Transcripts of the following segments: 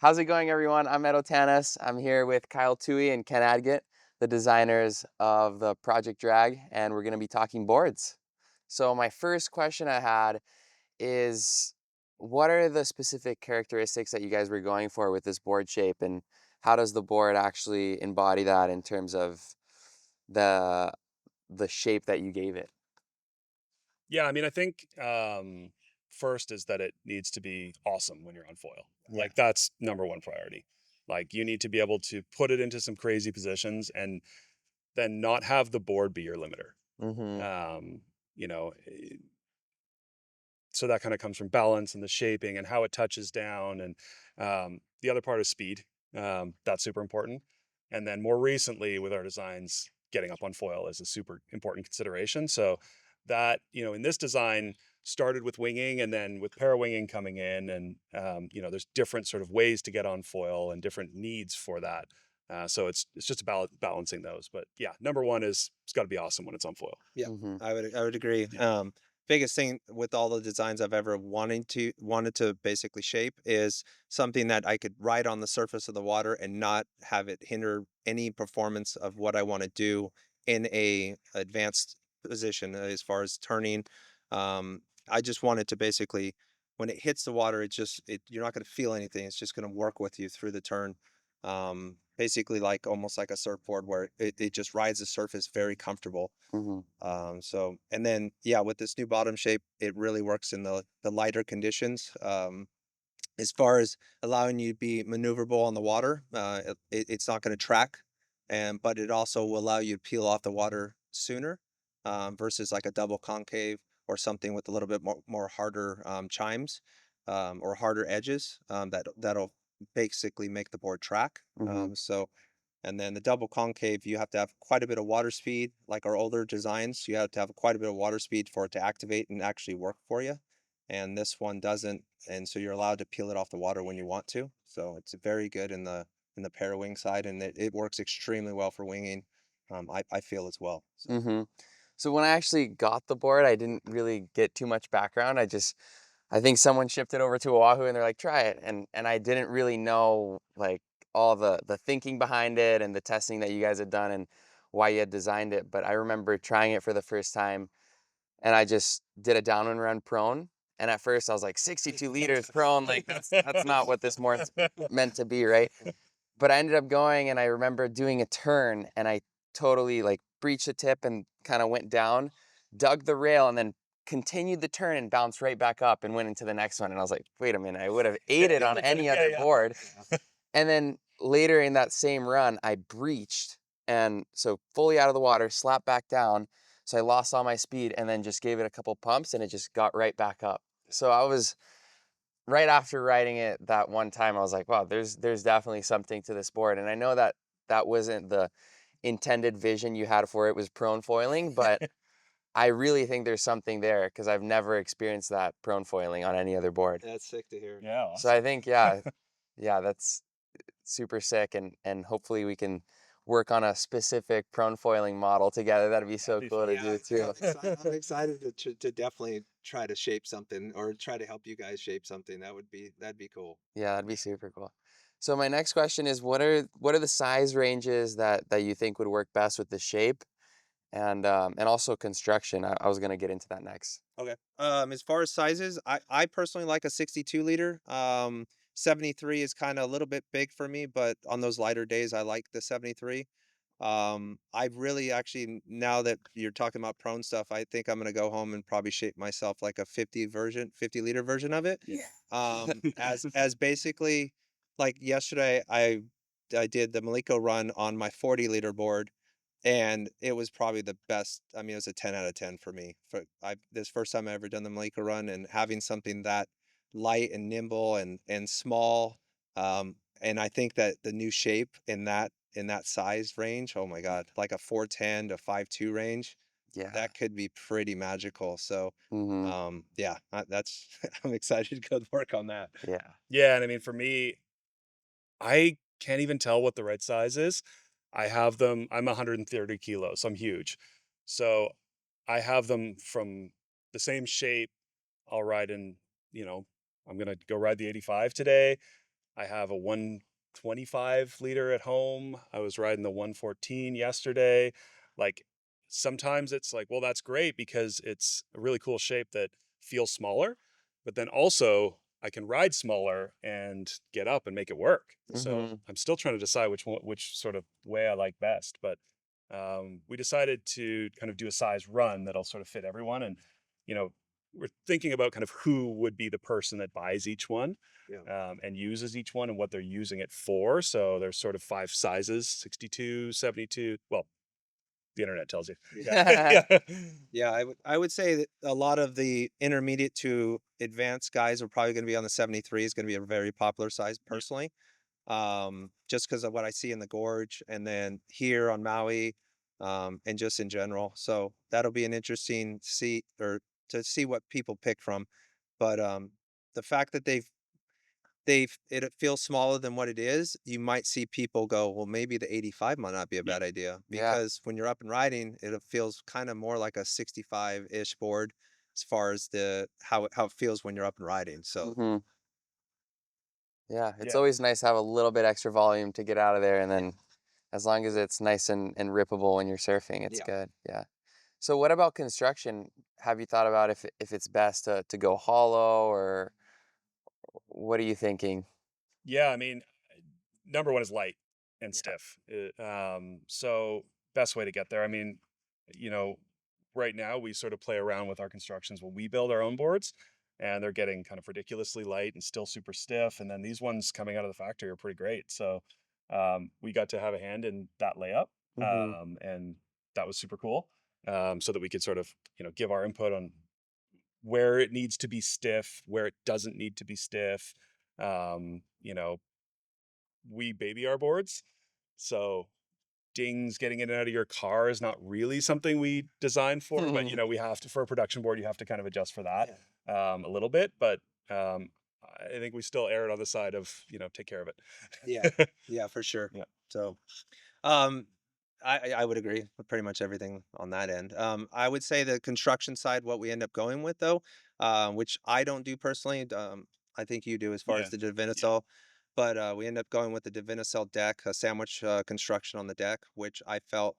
How's it going, everyone? I'm Edo Tanas. I'm here with Kyle Touhey and Ken Adgate, the designers of the Project Drag, and we're going to be talking boards. So my first question I had is, what are the specific characteristics that you guys were going for with this board shape, and how does the board actually embody that in terms of the the shape that you gave it? Yeah, I mean, I think first is that it needs to be awesome when you're on foil. Yeah. Like that's number one priority. Like you need to be able to put it into some crazy positions and then not have the board be your limiter. Mm-hmm. Um, you know, so that kind of comes from balance and the shaping and how it touches down. And the other part is speed. That's super important. And then more recently with our designs, getting up on foil is a super important consideration. So that, in this design started with winging and then with parawinging coming in and, there's different sort of ways to get on foil and different needs for that. So it's just about balancing those. But yeah, number one is it's got to be awesome when it's on foil. Yeah, Mm-hmm. I would agree. Biggest thing with all the designs I've ever wanted to basically shape is something that I could ride on the surface of the water and not have it hinder any performance of what I want to do in a advanced position as far as turning. I just want it to basically when it hits the water, you're not going to feel anything. It's just going to work with you through the turn. Basically like almost like a surfboard where it just rides the surface very comfortable. Mm-hmm. And then, yeah, with this new bottom shape, it really works in the lighter conditions. As far as allowing you to be maneuverable on the water, it's not going to track, but it also will allow you to peel off the water sooner, versus like a double concave or something with a little bit more harder chimes, or harder edges, that'll basically make the board track. Mm-hmm. And then the double concave, you have to have quite a bit of water speed. Like our older designs, you have to have quite a bit of water speed for it to activate and actually work for you. And this one doesn't, and so you're allowed to peel it off the water when you want to. So it's very good in the parawing side, and it works extremely well for winging. I feel as well. So Mm-hmm. So when I actually got the board, I didn't really get too much background. I think someone shipped it over to Oahu and they're like, try it. And I didn't really know like all the thinking behind it and the testing that you guys had done and why you had designed it. But I remember trying it for the first time and I just did a downwind run prone. And at first I was like 62 liters prone, like that's not what this board's meant to be, right? But I ended up going and I remember doing a turn and I totally like breached the tip and kind of went down, dug the rail and then continued the turn and bounced right back up and went into the next one. And I was like, wait a minute, I would have ate it on any other Yeah, board. And then later in that same run, I breached and so fully out of the water, slapped back down. So I lost all my speed and then just gave it a couple pumps and it just got right back up. So I was right after riding it that one time, I was like, wow, there's definitely something to this board. And I know that that wasn't the intended vision you had for it was prone foiling, but I really think there's something there because I've never experienced that prone foiling on any other board. that's sick to hear. yeah, So I awesome. think, yeah, that's super sick. And hopefully we can work on a specific prone foiling model together. That'd be That'd so be cool to fun. do Yeah, too. I'm excited to definitely try to shape something or try to help you guys shape something. That'd be cool. Yeah, that'd be super cool. So my next question is what are the size ranges that you think would work best with the shape and also construction. I was gonna get into that next. Okay. As far as sizes, I personally like a 62 liter. 73 is kind of a little bit big for me, but on those lighter days, I like the 73. I've really actually, now that you're talking about prone stuff, I think I'm gonna go home and probably shape myself like a 50 liter version of it. Yeah. As basically like yesterday, I did the Maliko run on my 40 liter board, and it was probably the best. I mean, it was a 10 out of 10 for me. This first time I ever done the Malika run, and having something that light and nimble and small. And I think that the new shape in that size range, oh my God, like a 410 to 5.2 range, Yeah. that could be pretty magical. So, Mm-hmm. yeah, that's I'm excited to go to work on that. Yeah. Yeah, and I mean, for me, I can't even tell what the right size is. I have them, I'm 130 kilos, so I'm huge. So I have them from the same shape. I'll ride in, you know, I'm going to go ride the 85 today. I have a 125 liter at home. I was riding the 114 yesterday. Like sometimes it's like, well, that's great because it's a really cool shape that feels smaller, but then also I can ride smaller and get up and make it work. So Mm-hmm. I'm still trying to decide which sort of way I like best. But we decided to kind of do a size run that'll sort of fit everyone. And, you know, we're thinking about kind of who would be the person that buys each one, and uses each one and what they're using it for. So there's sort of 5 sizes, 62, 72. Well, the internet tells you. Yeah. Yeah. Yeah, I would say that a lot of the intermediate to advanced guys are probably going to be on the 73. Is going to be a very popular size personally. Just because of what I see in the gorge and then here on Maui, and just in general. So that'll be an interesting see or to see what people pick from. But the fact that it feels smaller than what it is, you might see people go, well, maybe the 85 might not be a Yeah. bad idea Yeah. because when you're up and riding, it feels kind of more like a 65-ish board as far as the how it feels when you're up and riding. So Mm-hmm. Yeah. It's Yeah. always nice to have a little bit extra volume to get out of there, and yeah, then as long as it's nice and rippable when you're surfing, it's yeah. good. Yeah. So what about construction? Have you thought about if it's best to go hollow, or what are you thinking? Yeah. I mean, number one is light and Yeah. stiff. So best way to get there. I mean, you know, right now we sort of play around with our constructions when we build our own boards, and they're getting kind of ridiculously light and still super stiff. And then these ones coming out of the factory are pretty great. So we got to have a hand in that layup, Mm-hmm. and that was super cool. So that we could sort of, give our input on where it needs to be stiff, where it doesn't need to be stiff. You know, we baby our boards. So dings getting in and out of your car is not really something we designed for, but we have to, for a production board, you have to kind of adjust for that a little bit. But um, I think we still erred on the side of, take care of Yeah, it. yeah, for sure. Yeah. So, um, I would agree with pretty much everything on that end. I would say the construction side, what we end up going with though, which I don't do personally. I think you do as far Yeah. as the Yeah. Divinacell, but we end up going with the Divinacell deck, a sandwich construction on the deck, which I felt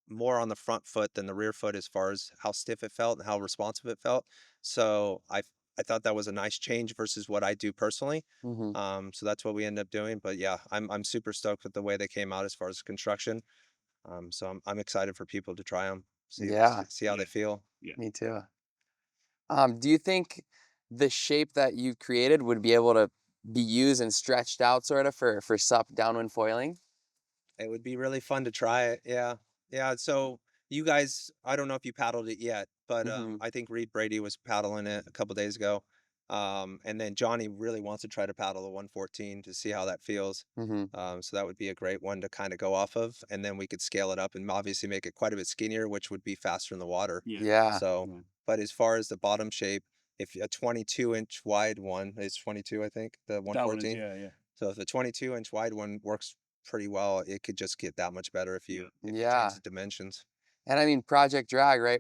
more on the front foot than the rear foot as far as how stiff it felt and how responsive it felt. So I thought that was a nice change versus what I do personally. Mm-hmm. So that's what we end up doing. But yeah, I'm super stoked with the way they came out as far as construction. So I'm excited for people to try them, Yeah, see how Yeah. they feel. Yeah. me too. Do you think the shape that you created would be able to be used and stretched out sort of for sup downwind foiling? It would be really fun to try it. Yeah, yeah. So you guys, I don't know if you paddled it yet, but Mm-hmm. I think Reed Brady was paddling it a couple days ago. And then Johnny really wants to try to paddle the 114 to see how that feels. Mm-hmm. So that would be a great one to kind of go off of, and then we could scale it up and obviously make it quite a bit skinnier, which would be faster in the water. Yeah. Yeah. So, but as far as the bottom shape, if a 22-inch wide one is 22, I think the That one is, 114. yeah. Yeah. So if the 22-inch wide one works pretty well, it could just get that much better Yeah. if you change Yeah. the dimensions. And I mean, project drag, right?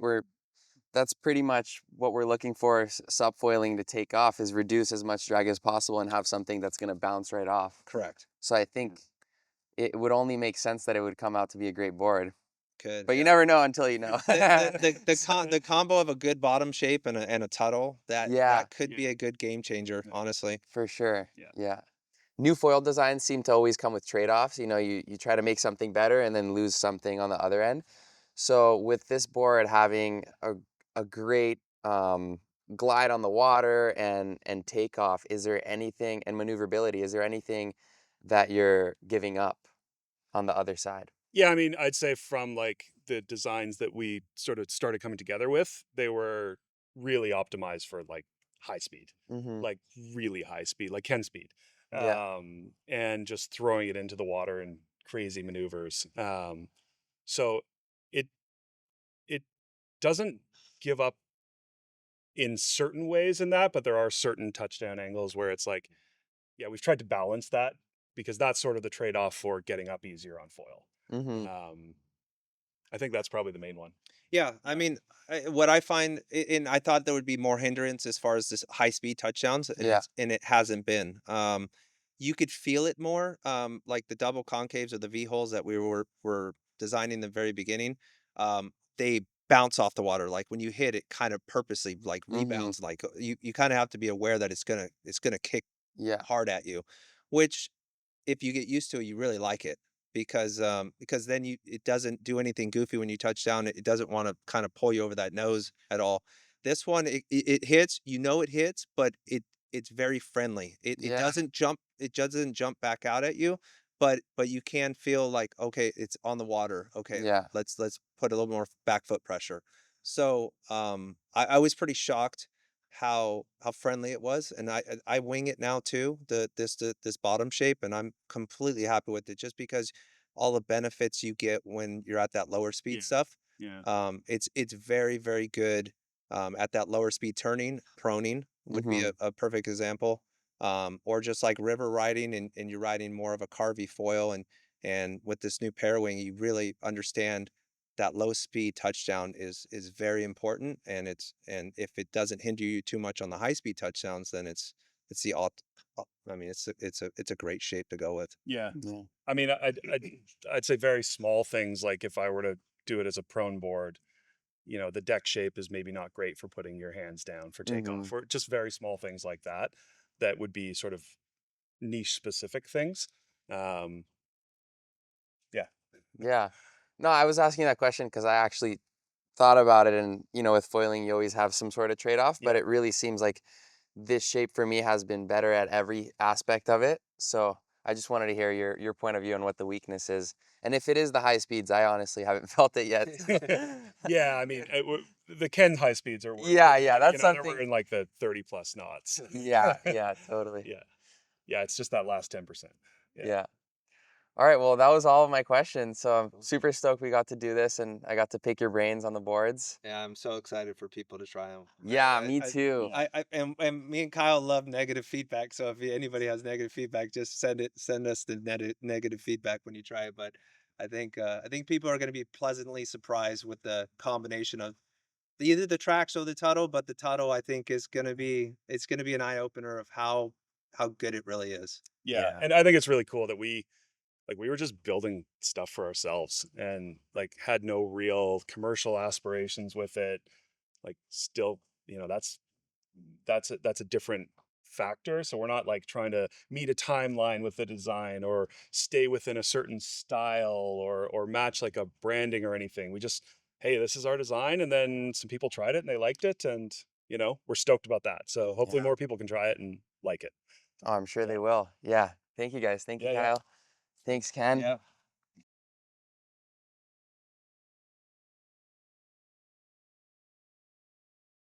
That's pretty much what we're looking for subfoiling to take off, is reduce as much drag as possible and have something that's going to bounce right off. Correct. So I think it would only make sense that it would come out to be a great board. Good. But you Yeah. never know until you know. The combo of a good bottom shape and a tuttle Yeah, that could be a good game changer, honestly. for sure. Yeah. Yeah. New foil designs seem to always come with trade-offs. You try to make something better and then lose something on the other end. So with this board having a great glide on the water and takeoff, is there anything, and maneuverability, is there anything that you're giving up on the other side? Yeah, I mean, I'd say from like the designs that we sort of started coming together with, they were really optimized for like high speed, Mm-hmm. like really high speed, like Ken speed, Yeah. and just throwing it into the water and crazy maneuvers. So it it doesn't give up in certain ways in that, but there are certain touchdown angles where it's like, yeah, we've tried to balance that because that's sort of the trade off for getting up easier on foil. Mm-hmm. Um, I think that's probably the main one. Yeah, I mean, what I find, and I thought there would be more hindrance as far as this high speed touchdowns, and Yeah. it hasn't been. you could feel it more. Like the double concaves or the V holes that we were designing in the very beginning, they bounce off the water. Like when you hit it, kind of purposely like Mm-hmm. rebounds. Like you kind of have to be aware that it's gonna kick Yeah. hard at you, which if you get used to it, you really like it because then it doesn't do anything goofy when you touch down. It doesn't want to kind of pull you over that nose at all. This one, it hits, it hits, but it's very friendly. Yeah. It doesn't jump back out at you, but you can feel like, okay, it's on the water. Okay, Yeah. let's put a little more back foot pressure. So I was pretty shocked how friendly it was, and I wing it now too, this bottom shape, and I'm completely happy with it just because all the benefits you get when you're at that lower speed Yeah. stuff. Yeah. It's very, very good at that lower speed turning. Proning would be Mm-hmm. a perfect example. Or just like river riding and you're riding more of a carvy foil and with this new parawing, you really understand that low speed touchdown is very important, and if it doesn't hinder you too much on the high speed touchdowns, then it's the I mean it's a great shape to go with. Yeah. Yeah. I mean, I'd say very small things, like if I were to do it as a prone board, the deck shape is maybe not great for putting your hands down for Mm-hmm. takeoff, or just very small things like that, that would be sort of niche specific things. Um, yeah. Yeah. No, I was asking that question because I actually thought about it, and with foiling you always have some sort of trade-off, Yeah. but it really seems like this shape for me has been better at every aspect of it. So I just wanted to hear your point of view on what the weakness is. And if it is the high speeds, I honestly haven't felt it yet. Yeah. I mean, the Ken high speeds are, Yeah, yeah, that's we're something. in like the 30 plus knots. Yeah, yeah, totally. Yeah. Yeah. It's just that last 10%. Yeah. Yeah. All right, well, that was all of my questions. So I'm super stoked we got to do this and I got to pick your brains on the boards. Yeah, I'm so excited for people to try them. Yeah, me too. Yeah. And me and Kyle love negative feedback. So if anybody has negative feedback, just send us the negative feedback when you try it. But I think people are going to be pleasantly surprised with the combination of either the tracks or the Tuttle. But the Tuttle, I think, is going to be an eye opener of how good it really is. Yeah. Yeah. And I think it's really cool that we were just building stuff for ourselves and like had no real commercial aspirations with it. Like still, that's a different factor. So we're not like trying to meet a timeline with the design or stay within a certain style or match like a branding or anything. We just, hey, this is our design, and then some people tried it and they liked it, and we're stoked about that. So hopefully Yeah. more people can try it and like it. Oh, I'm sure Yeah. they will. Yeah. Thank you guys. Thank you, Yeah, yeah. Kyle. Thanks, Ken. Yeah.